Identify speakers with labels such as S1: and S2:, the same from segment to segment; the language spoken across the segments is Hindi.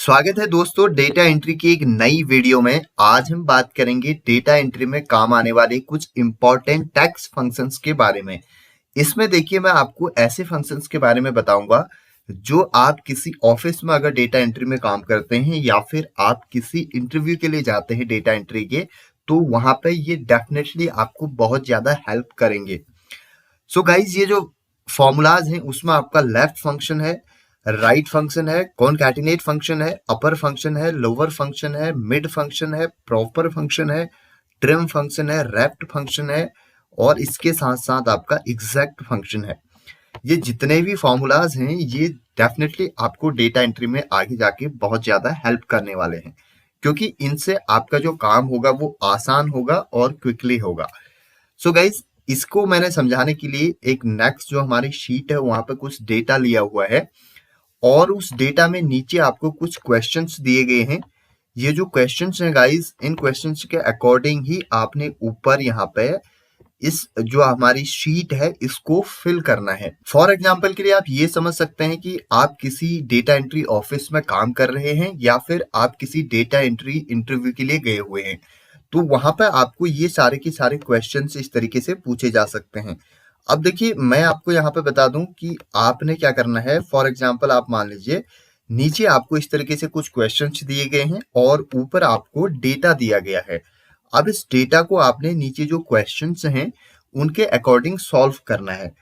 S1: स्वागत है दोस्तों डेटा एंट्री की एक नई वीडियो में। आज हम बात करेंगे डेटा एंट्री में काम आने वाले कुछ इंपॉर्टेंट टैक्स फंक्शंस के बारे में। इसमें देखिए मैं आपको ऐसे फंक्शंस के बारे में बताऊंगा जो आप किसी ऑफिस में अगर डेटा एंट्री में काम करते हैं या फिर आप किसी इंटरव्यू के लिए जाते हैं डेटा एंट्री के, तो वहां पे ये डेफिनेटली आपको बहुत ज्यादा हेल्प करेंगे। सो गाइज ये जो फॉर्मूलाज हैं उसमें आपका लेफ्ट फंक्शन है, राइट फंक्शन है, कॉनकैटिनेट फंक्शन है, अपर फंक्शन है, लोअर फंक्शन है, मिड फंक्शन है, प्रॉपर फंक्शन है, ट्रिम फंक्शन है, रैप्ट फंक्शन है और इसके साथ साथ आपका एग्जैक्ट फंक्शन है। ये जितने भी फॉर्मूलाज हैं ये डेफिनेटली आपको डेटा एंट्री में आगे जाके बहुत ज्यादा हेल्प करने वाले हैं, क्योंकि इनसे आपका जो काम होगा वो आसान होगा और क्विकली होगा। सो गाइज इसको मैंने समझाने के लिए एक नेक्स्ट जो हमारी शीट है वहां पे कुछ डेटा लिया हुआ है और उस डेटा में नीचे आपको कुछ क्वेश्चंस दिए गए हैं। ये जो क्वेश्चंस हैं गाइस, इन क्वेश्चंस के अकॉर्डिंग ही आपने ऊपर यहाँ पे इस जो हमारी शीट है इसको फिल करना है। फॉर एग्जाम्पल के लिए आप ये समझ सकते हैं कि आप किसी डेटा एंट्री ऑफिस में काम कर रहे हैं या फिर आप किसी डेटा एंट्री इंटरव्यू के लिए गए हुए हैं, तो वहां पर आपको ये सारे के सारे क्वेश्चंस इस तरीके से पूछे जा सकते हैं। अब देखिए मैं आपको यहाँ पे बता दूं कि आपने क्या करना है। फॉर एग्जाम्पल आप मान लीजिए नीचे आपको इस तरीके से कुछ क्वेश्चंस दिए गए हैं और ऊपर आपको डेटा दिया गया है। अब इस डेटा को आपने नीचे जो क्वेश्चंस हैं उनके अकॉर्डिंग सॉल्व करना है।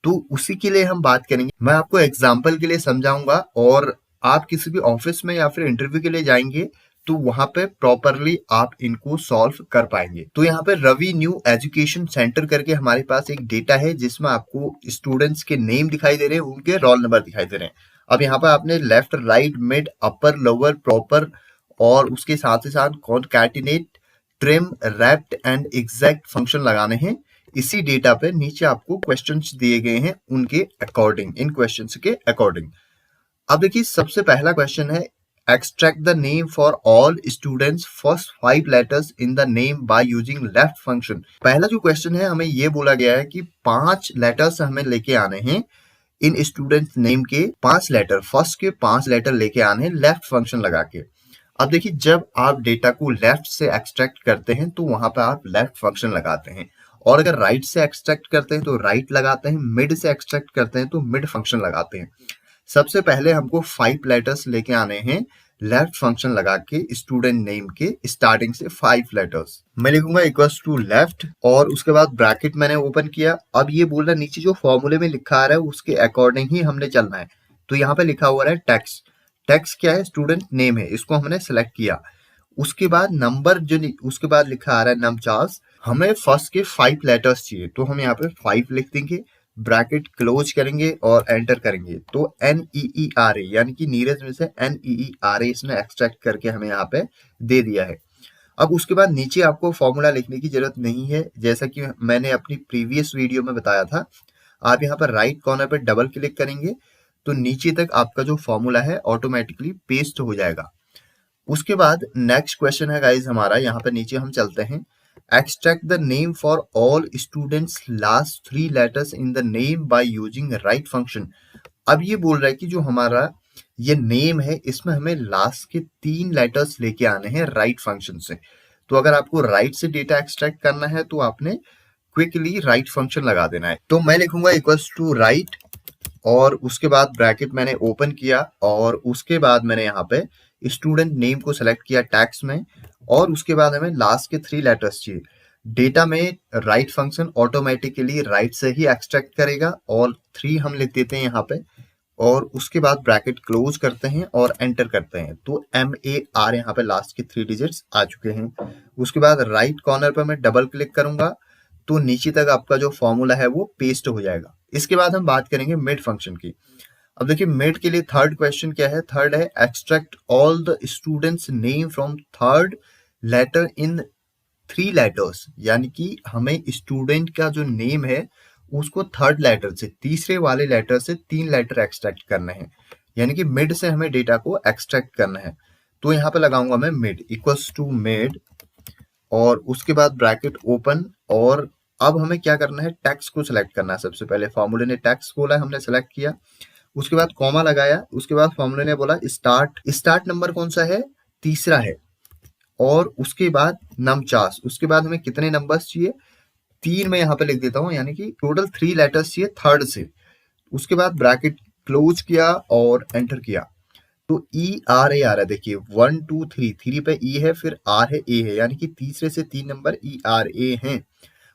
S1: तो उसी के लिए हम बात करेंगे। मैं आपको एग्जाम्पल के लिए समझाऊंगा और आप किसी भी ऑफिस में या फिर इंटरव्यू के लिए जाएंगे तो वहां पे प्रॉपरली आप इनको सॉल्व कर पाएंगे। तो यहाँ पे रवि न्यू एजुकेशन सेंटर करके हमारे पास एक डेटा है जिसमें आपको स्टूडेंट्स के नेम दिखाई दे रहे हैं, उनके रोल नंबर दिखाई दे रहे हैं। अब यहाँ पे आपने लेफ्ट, राइट, मिड, अपर, लोअर, प्रॉपर और उसके साथ ही साथ concatenate, trim, wrapped and exact function लगाने हैं। इसी डेटा पे नीचे आपको क्वेश्चंस दिए गए हैं उनके अकॉर्डिंग, इन क्वेश्चंस के अकॉर्डिंग। अब देखिए सबसे पहला क्वेश्चन है extract the name for all students first 5 letters in the name by using left function. पहला जो क्वेश्चन है हमें ये बोला गया है कि 5 लेटर्स हमें लेके आने हैं इन स्टूडेंट्स नेम के, 5 लेटर, फर्स्ट के 5 लेटर लेके आने हैं लेफ्ट फंक्शन लगा के। अब देखिए जब आप डेटा को लेफ्ट से एक्सट्रैक्ट करते हैं तो वहां पर आप लेफ्ट फंक्शन लगाते हैं और अगर राइट से एक्सट्रैक्ट करते हैं तो राइट लगाते हैं, मिड से एक्सट्रैक्ट करते हैं तो मिड फंक्शन लगाते हैं। सबसे पहले हमको 5 लेटर्स लेके आने हैं लेफ्ट फंक्शन लगा के स्टूडेंट नेम के स्टार्टिंग से 5 लेटर्स। मैं लिखूंगा इक्वल्स टू लेफ्ट और उसके बाद ब्रैकेट मैंने ओपन किया। अब ये बोल रहा है नीचे जो फॉर्मूले में लिखा आ रहा है उसके अकॉर्डिंग ही हमने चलना है। तो यहाँ पे लिखा हुआ है टैक्स। टैक्स क्या है? स्टूडेंट नेम है, इसको हमने सेलेक्ट किया। उसके बाद नंबर जो उसके बाद लिखा आ रहा है नम चार्ज, हमें फर्स्ट के 5 लेटर्स चाहिए तो हम यहाँ पे 5 लिख देंगे, ब्रैकेट क्लोज करेंगे और एंटर करेंगे। तो NEERA यानी कि नीरज में से NEERA इसने एक्सट्रैक्ट करके हमें यहाँ पे दे दिया है। अब उसके बाद नीचे आपको फॉर्मूला लिखने की जरूरत नहीं है, जैसा कि मैंने अपनी प्रीवियस वीडियो में बताया था। आप यहाँ पर राइट कॉर्नर पर डबल क्लिक करेंगे तो नीचे तक आपका जो फॉर्मूला है ऑटोमेटिकली पेस्ट हो जाएगा। उसके बाद नेक्स्ट क्वेश्चन है गाइज हमारा, यहाँ पे नीचे हम चलते हैं। Extract the name for all students last 3 letters in the name by using right function. अब ये बोल रहा है कि जो हमारा ये नेम है इसमें हमें लास्ट के 3 लेटर्स लेके आने हैं राइट फंक्शन से। तो अगर आपको राइट से डेटा एक्सट्रैक्ट करना है तो आपने क्विकली राइट फंक्शन लगा देना है। तो मैं लिखूंगा इक्वल्स टू राइट और उसके बाद ब्रैकेट मैंने ओपन किया और उसके बाद मैंने यहाँ पे स्टूडेंट नेम को सेलेक्ट किया टैक्स में और उसके बाद हमें लास्ट के 3 लेटर्स चाहिए। डेटा में राइट फंक्शन ऑटोमेटिकली राइट से ही एक्सट्रैक्ट करेगा और 3 हम लिख देते हैं यहाँ पे और उसके बाद ब्रैकेट क्लोज करते हैं और एंटर करते हैं। तो MAR यहाँ पे लास्ट के 3 डिजिट्स आ चुके हैं। उसके बाद राइट कॉर्नर पर मैं डबल क्लिक करूंगा तो नीचे तक आपका जो फॉर्मूला है वो पेस्ट हो जाएगा। इसके बाद हम बात करेंगे मिड फंक्शन की। अब देखिए मिड के लिए थर्ड क्वेश्चन क्या है? थर्ड है extract all the students name from third letter in 3 letters, यानी कि हमें स्टूडेंट का जो नेम है उसको थर्ड लेटर से, तीसरे वाले लेटर से 3 लेटर एक्सट्रैक्ट करना है, यानी कि मिड से हमें डेटा को एक्सट्रैक्ट करना है। तो यहाँ पे लगाऊंगा मैं मिड इक्वल्स टू मिड और उसके बाद ब्रैकेट ओपन और अब हमें क्या करना है? टैक्स को सिलेक्ट करना है। सबसे पहले फॉर्मूले ने टैक्स बोला, हमने सेलेक्ट किया। उसके बाद कॉमा लगाया, उसके बाद फॉर्मूले ने बोला स्टार्ट नंबर कौन सा है, तीसरा है, और उसके बाद नमचास, उसके बाद हमें कितने नंबर्स चाहिए, 3 मैं यहाँ पे लिख देता हूँ, यानी कि टोटल 3 लेटर्स चाहिए थर्ड से। उसके बाद ब्रैकेट क्लोज किया और एंटर किया, तो ई आर ए आ रहा है, देखिए 1 2 3, 3 पे ई है, फिर आर है, ए है, यानी कि तीसरे से 3 नंबर ई आर ए हैं।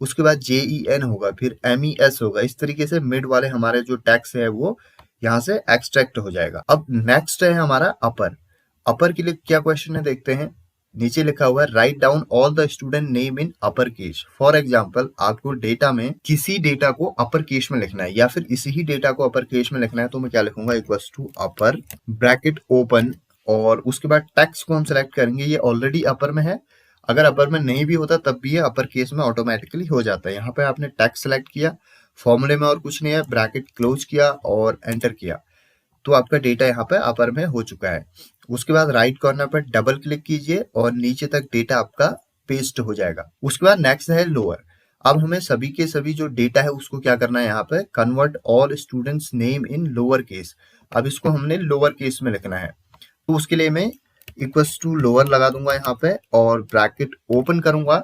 S1: उसके बाद जे ई एन होगा, फिर एम ई एस होगा। इस तरीके से मिड वाले हमारे जो टैक्स है वो यहाँ से एक्सट्रैक्ट हो जाएगा। अब नेक्स्ट है हमारा अपर। अपर के लिए क्या क्वेश्चन है देखते हैं। नीचे लिखा हुआ है right down all the student name in upper case. For example आपको डेटा में किसी डेटा को अपर केस में लिखना है या फिर इसी ही डेटा को अपर केस में लिखना है, तो मैं क्या लिखूंगा, equals to upper bracket open, और उसके बाद टेक्स्ट को हम सेलेक्ट करेंगे। ये ऑलरेडी अपर में है, अगर अपर में नहीं भी होता तब भी ये अपर केस में ऑटोमेटिकली हो जाता है। यहाँ पे आपने टेक्स्ट सेलेक्ट किया, फॉर्मूले में और कुछ नहीं है, ब्रैकेट क्लोज किया और एंटर किया, तो आपका डेटा यहाँ पे अपर में हो चुका है। उसके बाद राइट कॉर्नर पर डबल क्लिक कीजिए और नीचे तक डेटा आपका पेस्ट हो जाएगा। उसके बाद नेक्स्ट है लोअर। अब हमें सभी के सभी जो डेटा है उसको क्या करना है, यहाँ पे convert all students name in lower case. अब इसको हमने लोअर केस में लिखना है, तो उसके लिए मैं इक्वल्स टू लोअर लगा दूंगा यहाँ पे और ब्रैकेट ओपन करूंगा।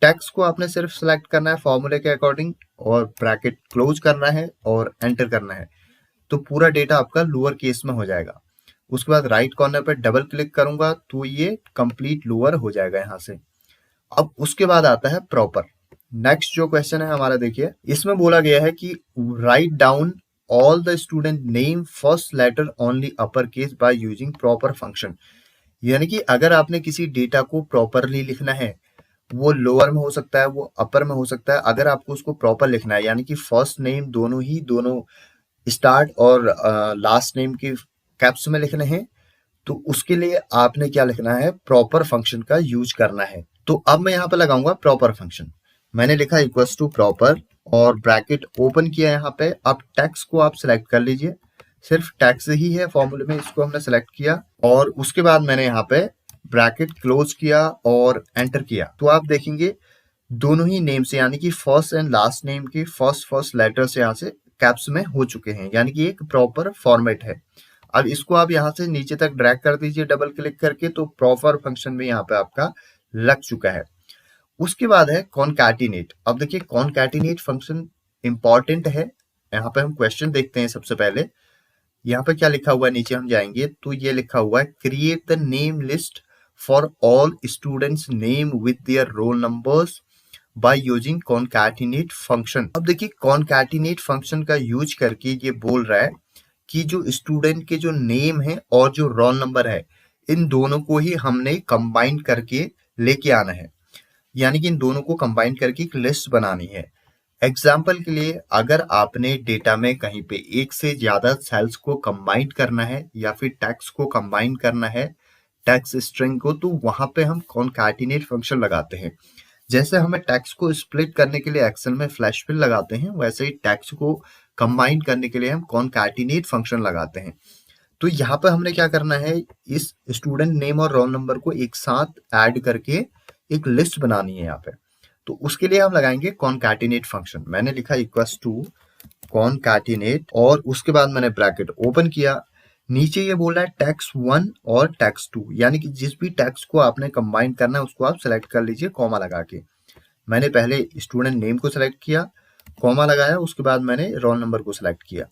S1: टेक्स्ट को आपने सिर्फ सेलेक्ट करना है फॉर्मूले के अकॉर्डिंग और ब्रैकेट क्लोज करना है और एंटर करना है, तो पूरा डेटा आपका लोअर केस में हो जाएगा। उसके बाद राइट कॉर्नर पर डबल क्लिक करूंगा तो ये कंप्लीट लोअर हो जाएगा यहाँ से। अब उसके बाद आता है प्रॉपर। नेक्स्ट जो क्वेश्चन है हमारा, देखिए इसमें बोला गया है कि write down all the student name first letter only upper case by using proper function. यानी कि अगर आपने किसी डेटा को प्रॉपरली लिखना है, वो लोअर में हो सकता है, वो अपर में हो सकता है, अगर आपको उसको प्रॉपर लिखना है यानी कि फर्स्ट नेम दोनों स्टार्ट और लास्ट नेम के कैप्स में लिखने हैं, तो उसके लिए आपने क्या लिखना है, प्रॉपर फंक्शन का यूज करना है। तो अब मैं यहाँ पे लगाऊंगा प्रॉपर फंक्शन। मैंने लिखा इक्वल्स टू प्रॉपर और ब्रैकेट ओपन किया यहाँ पे। अब टैक्स को आप सिलेक्ट कर लीजिए, सिर्फ टैक्स ही है फॉर्मूले में, इसको हमने सेलेक्ट किया और उसके बाद मैंने यहाँ पे ब्रैकेट क्लोज किया और एंटर किया। तो आप देखेंगे दोनों ही नेम से यानी कि फर्स्ट एंड लास्ट नेम के फर्स्ट लेटर से यहाँ से कैप्स में हो चुके हैं, यानी कि एक प्रॉपर फॉर्मेट है। अब इसको आप यहाँ से नीचे तक ड्रैग कर दीजिए डबल क्लिक करके, तो प्रॉपर फंक्शन में यहाँ पे आपका लग चुका है। उसके बाद है कॉनकैटिनेट। अब देखिए कॉनकैटिनेट फंक्शन इंपॉर्टेंट है। यहाँ पे हम क्वेश्चन देखते हैं। सबसे पहले यहाँ पे क्या लिखा हुआ है, नीचे हम जाएंगे तो ये लिखा हुआ है create the name list for all students name with their roll numbers by using concatenate function. अब देखिए कॉनकैटिनेट फंक्शन का यूज करके ये बोल रहा है कि जो स्टूडेंट के जो नेम है और जो रोल नंबर है, इन दोनों को ही हमने कंबाइन करके लेके आना है, यानी कि इन दोनों को कंबाइन करके एक लिस्ट बनानी है। एग्जाम्पल के लिए अगर आपने डेटा में कहीं पे एक से ज्यादा सेल्स को कंबाइन करना है या फिर टैक्स को कंबाइन करना है, टैक्स स्ट्रिंग को, तो वहां पे हम कॉनकैटिनेट फंक्शन लगाते हैं। जैसे हमें टैक्स को स्प्लिट करने के लिए एक्सेल में फ्लैश फिल लगाते हैं, वैसे ही टैक्स को कंबाइन करने के लिए हम कॉनकैटिनेट फंक्शन लगाते हैं। तो यहाँ पे हमने क्या करना है, इस स्टूडेंट नेम और रोल नंबर को एक साथ ऐड करके एक लिस्ट बनानी है यहाँ पे। तो उसके लिए हम लगाएंगे कॉनकैटिनेट फंक्शन। मैंने लिखा इक्वल्स टू कॉनकैटिनेट और उसके बाद मैंने ब्रैकेट ओपन किया। नीचे ये बोल रहा है टैक्स 1 और टैक्स 2, यानी कि जिस भी टैक्स को आपने कंबाइन करना है उसको आप सेलेक्ट कर लीजिए कॉमा लगा के। मैंने पहले स्टूडेंट नेम को सेलेक्ट किया, कॉमा लगाया, उसके बाद मैंने रोल नंबर को सिलेक्ट किया।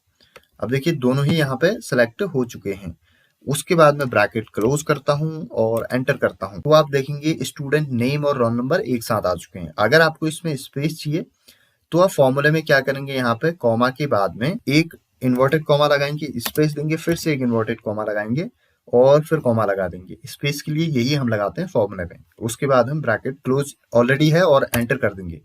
S1: अब देखिए दोनों ही यहाँ पे सिलेक्ट हो चुके हैं। उसके बाद मैं ब्रैकेट क्लोज करता हूँ और एंटर करता हूँ, तो आप देखेंगे स्टूडेंट नेम और रोल नंबर एक साथ आ चुके हैं। अगर आपको इसमें स्पेस चाहिए तो आप फॉर्मूले में क्या करेंगे, यहाँ पे कॉमा के बाद में एक इन्वर्टेड कॉमा लगाएंगे, स्पेस देंगे, फिर से एक इन्वर्टेड कॉमा लगाएंगे और फिर कॉमा लगा देंगे। स्पेस के लिए यही हम लगाते हैं फॉर्मूले में। उसके बाद हम ब्रैकेट क्लोज ऑलरेडी है और एंटर कर देंगे,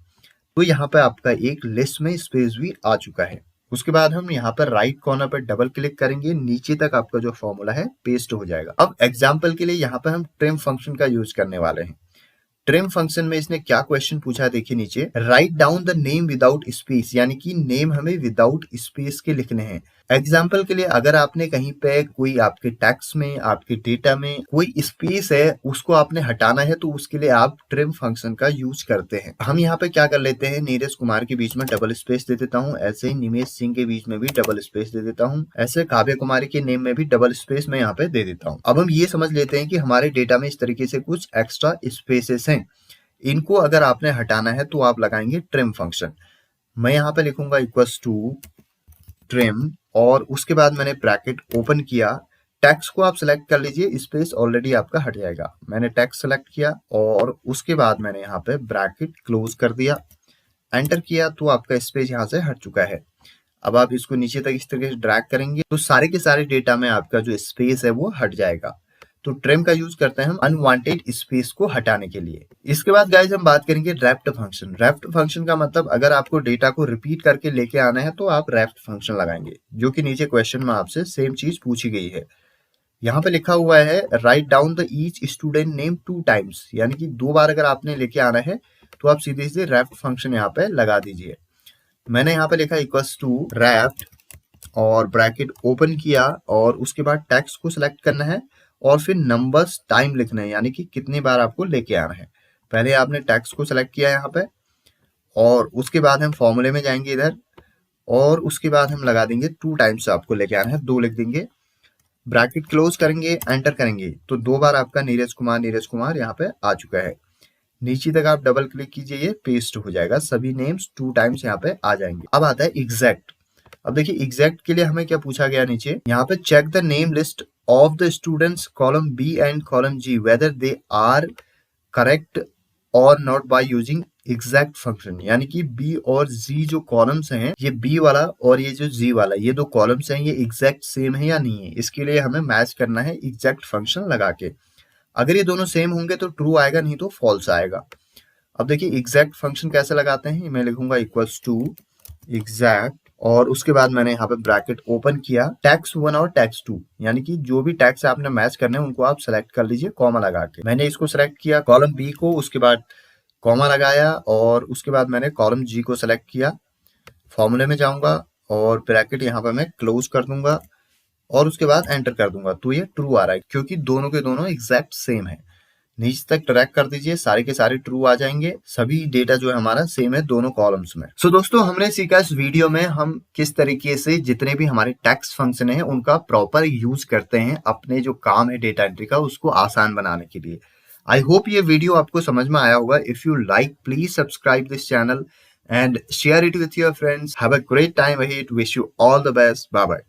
S1: तो यहाँ पे आपका एक लिस्ट में स्पेस भी आ चुका है। उसके बाद हम यहाँ पर राइट कॉर्नर पर डबल क्लिक करेंगे, नीचे तक आपका जो फॉर्मूला है पेस्ट हो जाएगा। अब एग्जाम्पल के लिए यहाँ पे हम ट्रिम फंक्शन का यूज करने वाले हैं। ट्रिम फंक्शन में इसने क्या क्वेश्चन पूछा है, देखिए नीचे, write down the name without space, यानी कि नेम हमें विदाउट स्पेस के लिखने हैं। एग्जाम्पल के लिए अगर आपने कहीं पे कोई आपके टेक्स्ट में, आपके डेटा में कोई स्पेस है, उसको आपने हटाना है तो उसके लिए आप ट्रिम फंक्शन का यूज करते हैं। हम यहाँ पे क्या कर लेते हैं, नीरज कुमार के बीच में डबल स्पेस दे देता हूँ, ऐसे ही निमेश सिंह के बीच में भी डबल स्पेस दे देता हूँ, ऐसे काव्य कुमारी के नेम में भी डबल स्पेस मैं यहाँ पे दे देता हूँ। अब हम ये समझ लेते हैं कि हमारे डेटा में इस तरीके से कुछ एक्स्ट्रा स्पेसेस हैं, इनको अगर आपने हटाना है तो आप लगाएंगे ट्रिम फंक्शन। मैं यहाँ पे लिखूंगा इक्वल्स टू ट्रिम और उसके बाद मैंने ब्रैकेट ओपन किया, टेक्स्ट को आप सिलेक्ट कर लीजिए, स्पेस ऑलरेडी आपका हट जाएगा। मैंने टेक्स्ट सेलेक्ट किया और उसके बाद मैंने यहाँ पे ब्रैकेट क्लोज कर दिया, एंटर किया तो आपका स्पेस यहाँ से हट चुका है। अब आप इसको नीचे तक इस तरीके से ड्रैग करेंगे तो सारे के सारे डेटा में आपका जो स्पेस है वो हट जाएगा। तो ट्रिम का यूज करते हैं हम अनवांटेड स्पेस को हटाने के लिए। इसके बाद गाइस हम बात करेंगे रेफ्ट फंक्शन। रेफ्ट फंक्शन का मतलब अगर आपको डेटा को रिपीट करके लेके आना है तो आप रेफ्ट फंक्शन लगाएंगे, जो कि नीचे क्वेश्चन में आपसे सेम चीज पूछी गई है। यहाँ पे लिखा हुआ है write down the each student name 2 times, यानी कि 2 बार अगर आपने लेके आना है तो आप सीधे सीधे रेफ्ट फंक्शन यहाँ पे लगा दीजिए। मैंने यहाँ पे लिखा इक्वल्स टू रेफ्ट और ब्रैकेट ओपन किया और उसके बाद टेक्स्ट को सिलेक्ट करना है और फिर नंबर्स टाइम लिखना है, यानी कि कितनी बार आपको लेके आना है। पहले आपने टेक्स्ट को सिलेक्ट किया यहाँ पे और उसके बाद हम फॉर्मूले में जाएंगे इधर और उसके बाद हम लगा देंगे 2 टाइम्स आपको लेके आना है, 2 लिख देंगे, ब्रैकेट क्लोज करेंगे, एंटर करेंगे तो 2 बार आपका नीरज कुमार यहाँ पे आ चुका है। नीचे तक आप डबल क्लिक कीजिए, ये पेस्ट हो जाएगा, सभी नेम्स 2 टाइम्स यहाँ पे आ जाएंगे। अब आता है एग्जैक्ट। अब देखिए एग्जैक्ट के लिए हमें क्या पूछा गया नीचे, यहाँ पे check the name list of the students column B and column G whether they are correct or not by using exact function, यानी कि बी और जी जो कॉलम्स हैं, ये बी वाला और ये जो जी वाला, ये दो कॉलम्स हैं, ये एग्जैक्ट सेम है या नहीं है, इसके लिए हमें मैच करना है एग्जैक्ट फंक्शन लगा के। अगर ये दोनों सेम होंगे तो ट्रू आएगा, नहीं तो फॉल्स आएगा। अब देखिए एग्जैक्ट फंक्शन कैसे लगाते हैं, मैं लिखूंगा इक्वल्स टू एग्जैक्ट और उसके बाद मैंने यहाँ पे ब्रैकेट ओपन किया, टैक्स 1 और टैक्स 2, यानी कि जो भी टैक्स आपने मैच करने हैं उनको आप सेलेक्ट कर लीजिए कॉमा लगा के। मैंने इसको सेलेक्ट किया कॉलम बी को, उसके बाद कॉमा लगाया और उसके बाद मैंने कॉलम जी को सेलेक्ट किया, फॉर्मूले में जाऊंगा और ब्रैकेट यहाँ पे मैं क्लोज कर दूंगा और उसके बाद एंटर कर दूंगा तो ये ट्रू आ रहा है, क्योंकि दोनों के दोनों एग्जैक्ट सेम है। नीचे तक ट्रैक कर दीजिए, सारे के सारे ट्रू आ जाएंगे, सभी डेटा जो है हमारा सेम है दोनों कॉलम्स में। सो दोस्तों हमने सीखा इस वीडियो में हम किस तरीके से जितने भी हमारे टेक्स्ट फंक्शन है उनका प्रॉपर यूज करते हैं अपने जो काम है डेटा एंट्री का उसको आसान बनाने के लिए। आई होप ये वीडियो आपको समझ में आया होगा। If you like please subscribe this channel and share it with your friends. Have a great time ahead. Wish you all the best. Bye bye.